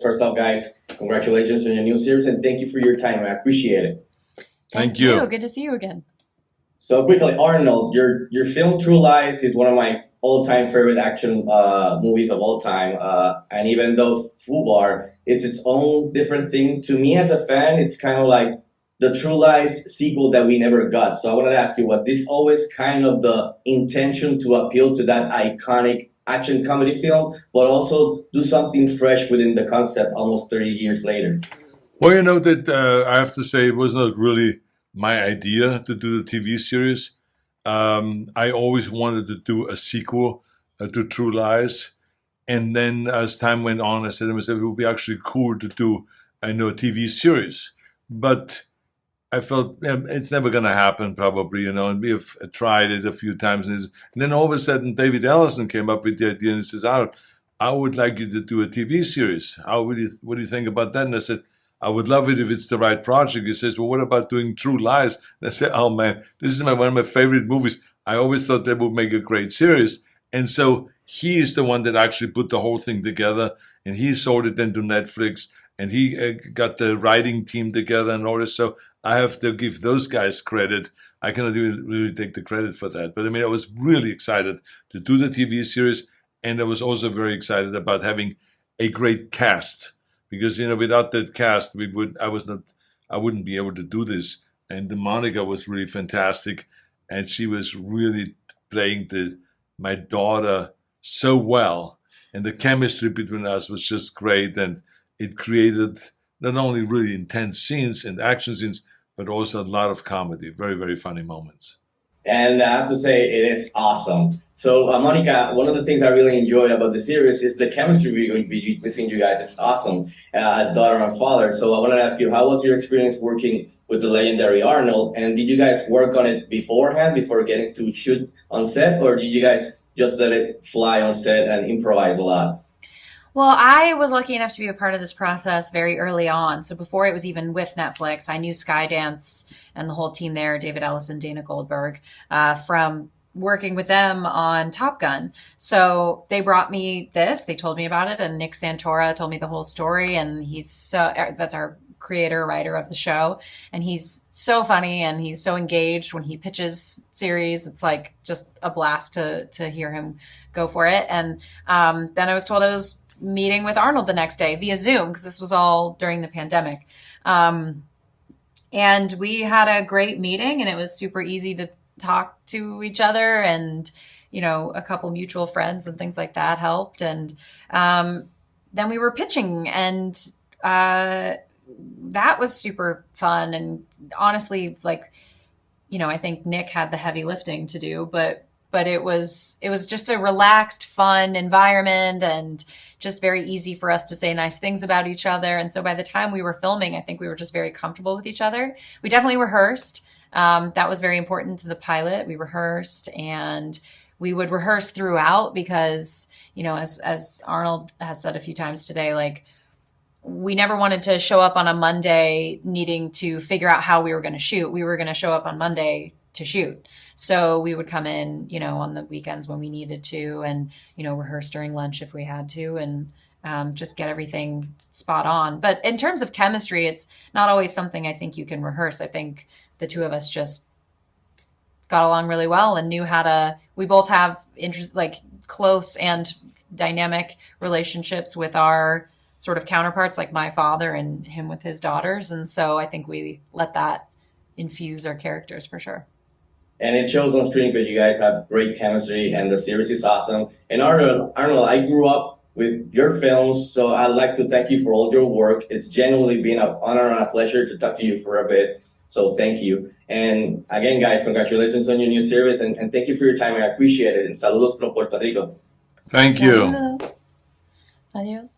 First off, guys, congratulations on your new series and thank you for your time. I appreciate it. Thank you. Good to see you again. So quickly, Arnold, your film True Lies is one of my all-time favorite action movies of all time. And even though Fubar, it's its own different thing. To me as a fan, it's kind of like the True Lies sequel that we never got. So I wanted to ask you, was this always kind of the intention to appeal to that iconic action comedy film, but also do something fresh within the concept almost 30 years later? Well, you know that I have to say it was not really my idea to do the TV series. I always wanted to do a sequel to True Lies, and then as time went on, I said to myself, it would be actually cool to do a TV series. But I felt it's never going to happen, probably, and we have tried it a few times. And then all of a sudden, David Ellison came up with the idea and he says, I would like you to do a TV series. What do you think about that? And I said, I would love it if it's the right project. He says, well, what about doing True Lies? And I said, oh man, this is one of my favorite movies. I always thought that would make a great series. And so he is the one that actually put the whole thing together, and he sold it then to Netflix, and he got the writing team together and all this. So I have to give those guys credit. I cannot really take the credit for that. But I mean, I was really excited to do the TV series, and I was also very excited about having a great cast, because without that cast, I wouldn't be able to do this. And the Monica was really fantastic, and she was really playing my daughter so well, and the chemistry between us was just great, and it created not only really intense scenes and action scenes, but also a lot of comedy, very, very funny moments. And I have to say, it is awesome. So, Monica, one of the things I really enjoyed about the series is the chemistry between you guys. It's awesome as daughter and father. So I wanted to ask you, how was your experience working with the legendary Arnold? And did you guys work on it beforehand, before getting to shoot on set? Or did you guys just let it fly on set and improvise a lot? Well, I was lucky enough to be a part of this process very early on. So before it was even with Netflix, I knew Skydance and the whole team there, David Ellison, Dana Goldberg, from working with them on Top Gun. So they brought me this, they told me about it, and Nick Santora told me the whole story. And that's our creator, writer of the show. And he's so funny and he's so engaged when he pitches series. It's like just a blast to hear him go for it. And then I was told I was meeting with Arnold the next day via Zoom, because this was all during the pandemic. And we had a great meeting, and it was super easy to talk to each other, and, a couple mutual friends and things like that helped. And then we were pitching, and that was super fun. And honestly, I think Nick had the heavy lifting to do, but it was just a relaxed, fun environment, and just very easy for us to say nice things about each other. And so by the time we were filming, I think we were just very comfortable with each other. We definitely rehearsed. That was very important to the pilot. We rehearsed, and we would rehearse throughout, because, as Arnold has said a few times today, we never wanted to show up on a Monday needing to figure out how we were going to shoot. We were going to show up on Monday to shoot. So we would come in, on the weekends when we needed to, and, rehearse during lunch if we had to, and just get everything spot on. But in terms of chemistry, it's not always something I think you can rehearse. I think the two of us just got along really well and knew we both have close and dynamic relationships with our sort of counterparts, like my father and him with his daughters. And so I think we let that infuse our characters for sure. And it shows on screen because you guys have great chemistry, and the series is awesome. And Arnold, I grew up with your films, so I'd like to thank you for all your work. It's genuinely been an honor and a pleasure to talk to you for a bit. So thank you. And again, guys, congratulations on your new series, and thank you for your time. I appreciate it. And saludos from Puerto Rico. Thank you. Saludos. Adios.